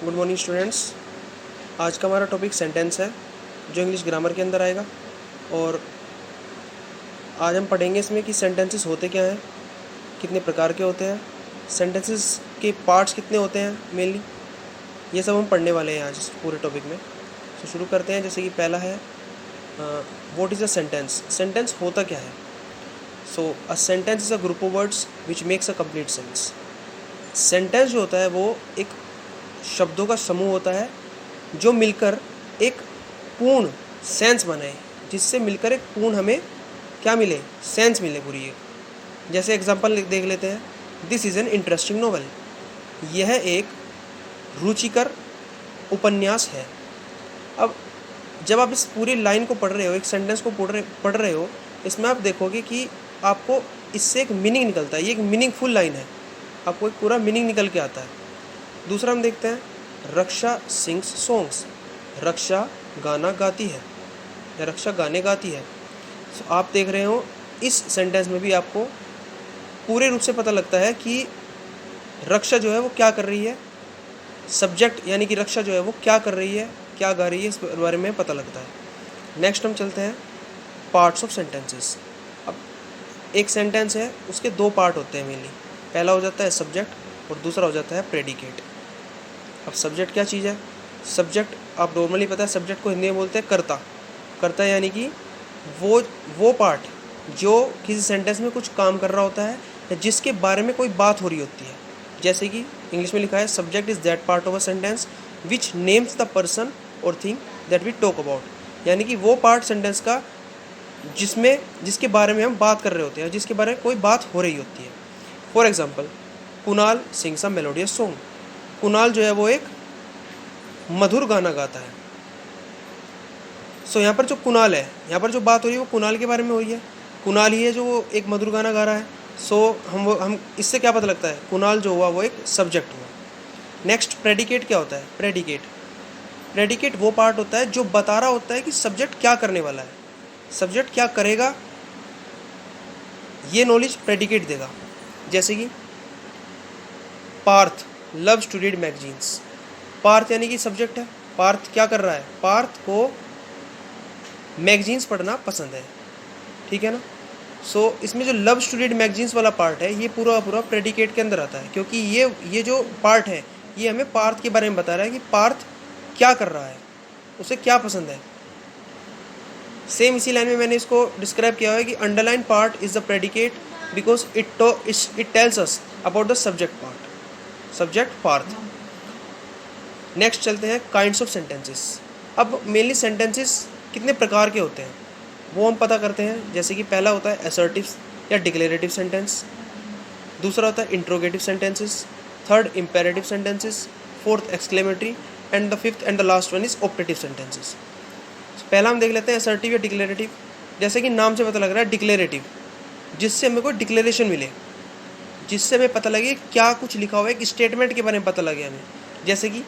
Good morning students. आज का हमारा टॉपिक सेंटेंस है जो इंग्लिश ग्रामर के अंदर आएगा। और आज हम पढ़ेंगे इसमें कि सेंटेंसेस होते क्या हैं, कितने प्रकार के होते हैं, सेंटेंसेस के पार्ट्स कितने होते हैं मेनली, ये सब हम पढ़ने वाले हैं आज इस पूरे टॉपिक में। तो शुरू करते हैं। जैसे कि पहला है what is a sentence. Sentence होता क्या है। So a sentence is a group of words which makes a complete sense. Sentence जो होता है वो एक शब्दों का समूह होता है जो मिलकर एक पूर्ण सेंस बनाए, जिससे मिलकर एक पूर्ण हमें क्या मिले, सेंस मिले पूरी एक। जैसे एग्जांपल देख लेते हैं। This is an interesting novel. यह एक रुचिकर उपन्यास है। अब जब आप इस पूरी लाइन को पढ़ रहे हो, एक सेंटेंस को पढ़ रहे हो, इसमें आप देखोगे कि आपको इससे एक मीनिंग निकलता है। ये एक मीनिंगफुल लाइन है, आपको एक पूरा मीनिंग निकल के आता है। दूसरा हम देखते हैं रक्षा सिंग्स सॉन्ग्स। रक्षा गाना गाती है या रक्षा गाने गाती है। सो आप देख रहे हो इस सेंटेंस में भी आपको पूरे रूप से पता लगता है कि रक्षा जो है वो क्या कर रही है। सब्जेक्ट यानी कि रक्षा जो है वो क्या कर रही है, क्या गा रही है, इस बारे में पता लगता है। नेक्स्ट हम चलते हैं पार्ट्स ऑफ सेंटेंसेस। अब एक सेंटेंस है, उसके दो पार्ट होते हैं मेनली। पहला हो जाता है सब्जेक्ट और दूसरा हो जाता है प्रेडिकेट। अब सब्जेक्ट क्या चीज़ है। सब्जेक्ट आप नॉर्मली पता है, सब्जेक्ट को हिंदी में बोलते हैं कर्ता। कर्ता यानी कि वो पार्ट जो किसी सेंटेंस में कुछ काम कर रहा होता है या जिसके बारे में कोई बात हो रही होती है। जैसे कि इंग्लिश में लिखा है subject is that part of a sentence which names the person और thing that we talk about. यानी कि वो पार्ट सेंटेंस का जिसके बारे में हम बात कर रहे होते हैं, जिसके बारे में कोई बात हो रही होती है। For example, Kunal sings a melodious song. Kunal जो है वो एक मधुर गाना गाता है। सो यहाँ पर जो कुणाल है, यहाँ पर जो बात हो रही है वो कुणाल के बारे में हो रही है। कुणाल ही है जो वो एक मधुर गाना गा रहा है। सो हम इससे क्या पता लगता है, कुणाल जो हुआ वो एक सब्जेक्ट हुआ। नेक्स्ट प्रेडिकेट क्या होता है। प्रेडिकेट वो पार्ट होता है जो बता रहा होता है कि सब्जेक्ट क्या करने वाला है, सब्जेक्ट क्या करेगा, ये नॉलेज प्रेडिकेट देगा। जैसे कि Parth loves to read magazines. Parth यानी कि सब्जेक्ट है। पार्थ क्या कर रहा है, पार्थ को मैगजीन्स पढ़ना पसंद है, ठीक है ना। सो इसमें जो लव्स टू रीड मैगजीन्स वाला पार्ट है, ये पूरा प्रेडिकेट के अंदर आता है, क्योंकि ये जो पार्ट है ये हमें पार्थ के बारे में बता रहा है कि पार्थ क्या कर रहा है, उसे क्या पसंद है। सेम इसी लाइन में मैंने इसको डिस्क्राइब किया है कि underline part is the predicate because it tells us about the subject part, subject Parth. Next चलते हैं काइंड्स ऑफ सेंटेंसेस। अब मेनली सेंटेंसेस कितने प्रकार के होते हैं वो हम पता करते हैं। जैसे कि पहला होता है असर्टिव या डिक्लेरेटिव सेंटेंस, दूसरा होता है interrogative sentences, third imperative sentences, fourth exclamatory and the fifth and the last one is optative sentences. पहला हम देख लेते हैं असर्टिव या डिक्लेरेटिव। जैसे कि नाम से पता लग रहा है डिक्लेरेटिव, जिससे हमें कोई डिक्लेरेशन मिले, जिससे हमें पता लगे क्या कुछ लिखा हुआ है, एक स्टेटमेंट के बारे में पता लगे हमें। जैसे कि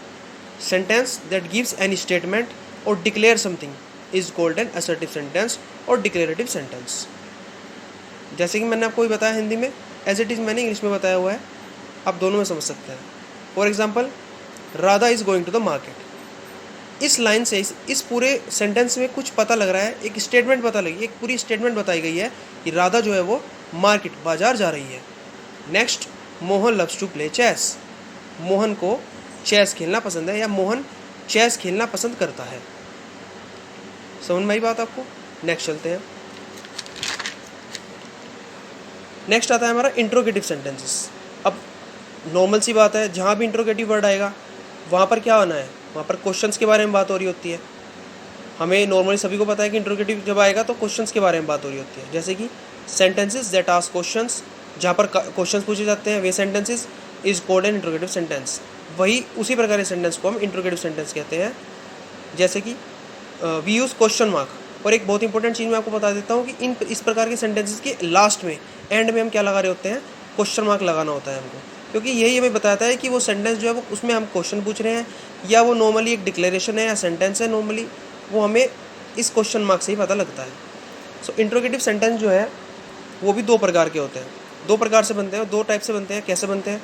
sentence that gives any statement और declare something is called an assertive sentence और डिक्लेरेटिव सेंटेंस। जैसे कि मैंने आपको भी बताया हिंदी में, एज इट इज़ मैंने इंग्लिश में बताया हुआ है, आप दोनों में समझ सकते हैं। For example, Radha is going to the market. इस लाइन से इस पूरे सेंटेंस में कुछ पता लग रहा है, एक स्टेटमेंट पता लगी, एक पूरी स्टेटमेंट बताई गई है कि राधा जो है वो मार्केट, बाजार जा रही है। Next, Mohan loves to play chess. Mohan को चेस खेलना पसंद है या मोहन चेस खेलना पसंद करता है। समझ में आई बात आपको। नेक्स्ट चलते हैं। नेक्स्ट आता है हमारा इंट्रोगेटिव सेंटेंसेस। अब नॉर्मल सी बात है, जहाँ भी इंट्रोगेटिव वर्ड आएगा वहाँ पर क्या होना है, वहाँ पर क्वेश्चंस के बारे में बात हो रही होती है। हमें नॉर्मली सभी को पता है कि इंट्रोगेटिव जब आएगा तो क्वेश्चंस के बारे में बात हो रही होती है। जैसे कि सेंटेंसेस दैट आस्क क्वेश्चंस, जहाँ पर क्वेश्चंस पूछे जाते हैं, वे sentences is called an interrogative sentence. वही उसी प्रकार के सेंटेंस को हम इंट्रोगेटिव सेंटेंस कहते हैं। जैसे कि वी यूज़ क्वेश्चन मार्क। और एक बहुत इंपॉर्टेंट चीज़ मैं आपको बता देता हूँ कि इस प्रकार के सेंटेंसेस के लास्ट में, एंड में हम क्या लगा रहे होते हैं, क्वेश्चन मार्क लगाना होता है हमको, क्योंकि यही हमें बताता है कि वो सेंटेंस जो है वो उसमें हम क्वेश्चन पूछ रहे हैं या वो नॉर्मली एक डिक्लेरेशन है या सेंटेंस है। नॉर्मली वो हमें इस क्वेश्चन मार्क से ही पता लगता है। सो इंट्रोगेटिव सेंटेंस जो है वो भी दो प्रकार के होते हैं, दो प्रकार से बनते हैं, दो टाइप से बनते हैं। कैसे बनते हैं,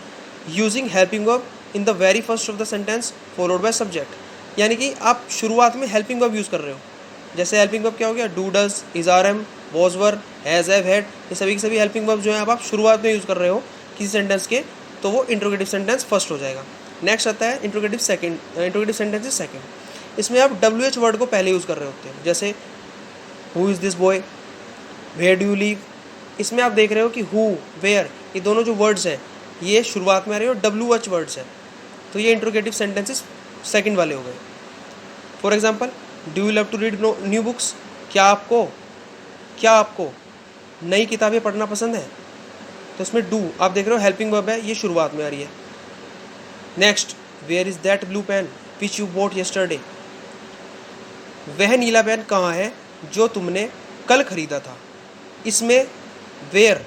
using helping verb in the very first of the sentence followed by subject. यानी कि आप शुरुआत में हेल्पिंग वर्ब यूज़ कर रहे हो। जैसे हेल्पिंग वर्ब क्या हो गया, do, does, is, are, am, was, were, has, have, had, ये सभी के सभी हेल्पिंग वर्ब जो है अब आप शुरुआत में यूज़ कर रहे हो किसी सेंटेंस के, तो वो इंट्रोगेटिव सेंटेंस फर्स्ट हो जाएगा। नेक्स्ट आता है इंट्रोगेटिव सेंटेंस सेकंड। इसमें आप WH वर्ड को पहले यूज़ कर रहे होते हैं। जैसे who is this boy, where do you live. इसमें आप देख रहे हो कि हु, वेयर, ये दोनों जो वर्ड्स हैं ये शुरुआत में आ रहे हो, WH वर्ड्स हैं, तो ये इंट्रोगेटिव सेंटेंसेस सेकंड वाले हो गए। For example, do you love to read new books, क्या आपको नई किताबें पढ़ना पसंद है, तो इसमें डू आप देख रहे हो हेल्पिंग वर्ब है, ये शुरुआत में आ रही है। Next, where is that blue pen which you bought yesterday, वह नीला पेन कहाँ है जो तुमने कल खरीदा था। इसमें वेयर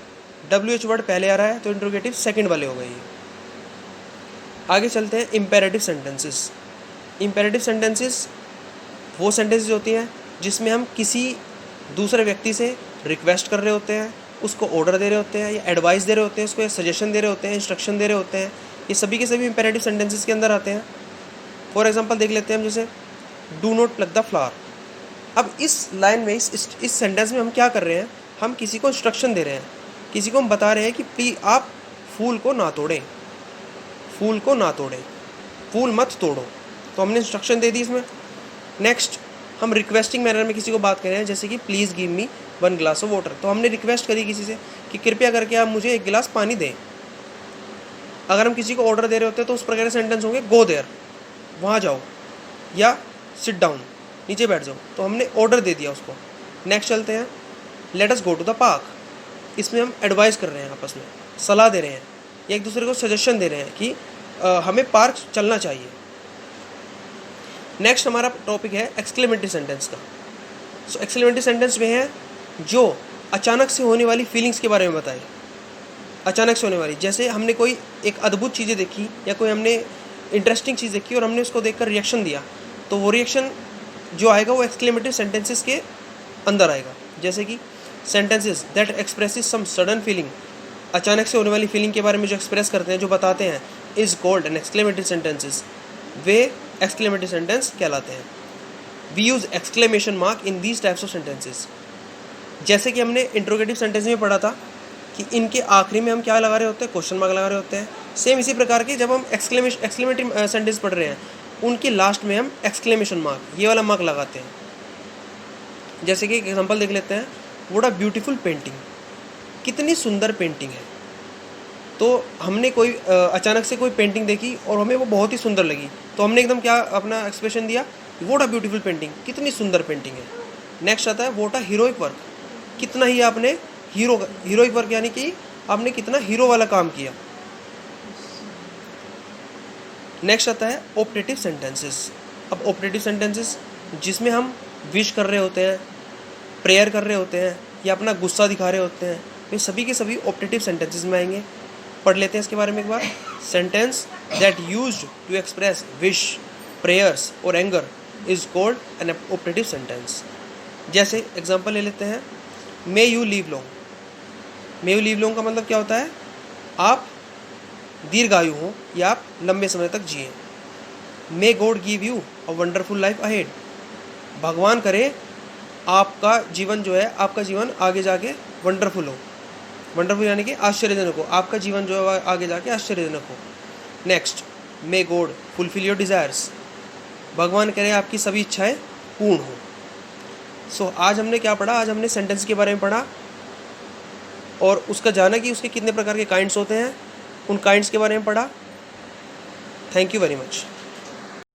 WH वर्ड पहले आ रहा है, तो इंट्रोगेटिव सेकंड वाले हो गए ये। आगे चलते हैं इम्पेरेटिव सेंटेंसेस। इम्पेरेटिव सेंटेंसेस वो सेंटेंसेस होती हैं जिसमें हम किसी दूसरे व्यक्ति से रिक्वेस्ट कर रहे होते हैं, उसको ऑर्डर दे रहे होते हैं, या एडवाइस दे रहे होते हैं, उसको सजेशन दे रहे होते हैं, इंस्ट्रक्शन दे रहे होते हैं। ये सभी के सभी इम्पेरेटिव सेंटेंसेस के अंदर आते हैं। फॉर एग्जांपल देख लेते हैं हम, जैसे do not plug the flower. अब इस लाइन में इस सेंटेंस में हम क्या कर रहे हैं, हम किसी को इंस्ट्रक्शन दे रहे हैं, किसी को हम बता रहे हैं कि प्लीज आप फूल को ना तोड़ें, फूल मत तोड़ो, तो हमने इंस्ट्रक्शन दे दी इसमें। नेक्स्ट, हम रिक्वेस्टिंग मैनर में किसी को बात कर रहे हैं, जैसे कि please give me 1 glass of water, तो हमने रिक्वेस्ट करी किसी से कि कृपया करके आप मुझे 1 गिलास पानी दें। अगर हम किसी को ऑर्डर दे रहे होते हैं तो उस प्रकार के सेंटेंस होंगे गो देयर, वहाँ जाओ, या सिट डाउन, नीचे बैठ जाओ, तो हमने ऑर्डर दे दिया उसको। नेक्स्ट चलते हैं, let us go to the park. इसमें हम एडवाइस कर रहे हैं, आपस में सलाह दे रहे हैं, या एक दूसरे को सजेशन दे रहे हैं कि हमें पार्क चलना चाहिए। नेक्स्ट हमारा टॉपिक है एक्सक्लेमेटरी सेंटेंस का। सो एक्सक्लेमेटरी सेंटेंस में है जो अचानक से होने वाली फीलिंग्स के बारे में बताए, अचानक से होने वाली, जैसे हमने कोई एक अद्भुत चीज़ें देखी या कोई हमने इंटरेस्टिंग चीज़ देखी और हमने उसको देखकर रिएक्शन दिया, तो वो रिएक्शन जो आएगा वो एक्सक्लेमेटरी सेंटेंसेस के अंदर आएगा। जैसे कि sentences that expresses some sudden feeling, अचानक से होने वाली फीलिंग के बारे में जो एक्सप्रेस करते हैं, जो बताते हैं, is called an exclamatory sentences, वे एक्सक्लेमेटरी सेंटेंस कहलाते हैं। We use exclamation mark in these types of sentences. जैसे कि हमने इंट्रोगेटिव सेंटेंस में पढ़ा था कि इनके आखिरी में हम क्या लगा रहे होते हैं, क्वेश्चन मार्क लगा रहे होते हैं। सेम इसी प्रकार के जब हम एक्सक्लेमेटरी सेंटेंस पढ़ रहे हैं, उनके लास्ट में हम एक्सक्लेमेशन मार्क, ये वाला मार्क लगाते हैं। जैसे कि एक एग्जांपल देख लेते हैं, व्हाट अ ब्यूटीफुल पेंटिंग, कितनी सुंदर पेंटिंग है। तो हमने कोई अचानक से कोई पेंटिंग देखी और हमें वो बहुत ही सुंदर लगी, तो हमने एकदम क्या अपना एक्सप्रेशन दिया, व्हाट अ ब्यूटीफुल पेंटिंग, कितनी सुंदर पेंटिंग है। नेक्स्ट आता है व्हाट अ हीरोइक वर्क, कितना ही आपने हीरोइक वर्क यानी कि आपने कितना हीरो वाला काम किया। नेक्स्ट आता है ऑपरेटिव सेंटेंसेस। अब ऑपरेटिव सेंटेंसेस जिसमें हम विश कर रहे होते हैं, प्रेयर कर रहे होते हैं, या अपना गुस्सा दिखा रहे होते हैं, ये सभी के सभी ऑपरेटिव सेंटेंसेस में आएंगे। पढ़ लेते हैं इसके बारे में एक बार। Sentence that used to express wish, prayers और anger is called an operative sentence. जैसे एग्जांपल ले लेते हैं, may you live long. May you live long का मतलब क्या होता है, आप दीर्घायु हो या आप लंबे समय तक जिए। May God give you a wonderful life ahead, भगवान करे आपका जीवन जो है, आपका जीवन आगे जाके वंडरफुल हो। वंडरफुल यानी कि आश्चर्यजनक हो, आपका जीवन जो है आगे जाके आश्चर्यजनक हो। Next, may God fulfil your desires, भगवान करे आपकी सभी इच्छाएं पूर्ण हो। सो आज हमने क्या पढ़ा, आज हमने सेंटेंस के बारे में पढ़ा और उसका जाना कि उसके कितने प्रकार के काइंड्स होते हैं, उन काइंड्स के बारे में पढ़ा। Thank you very much.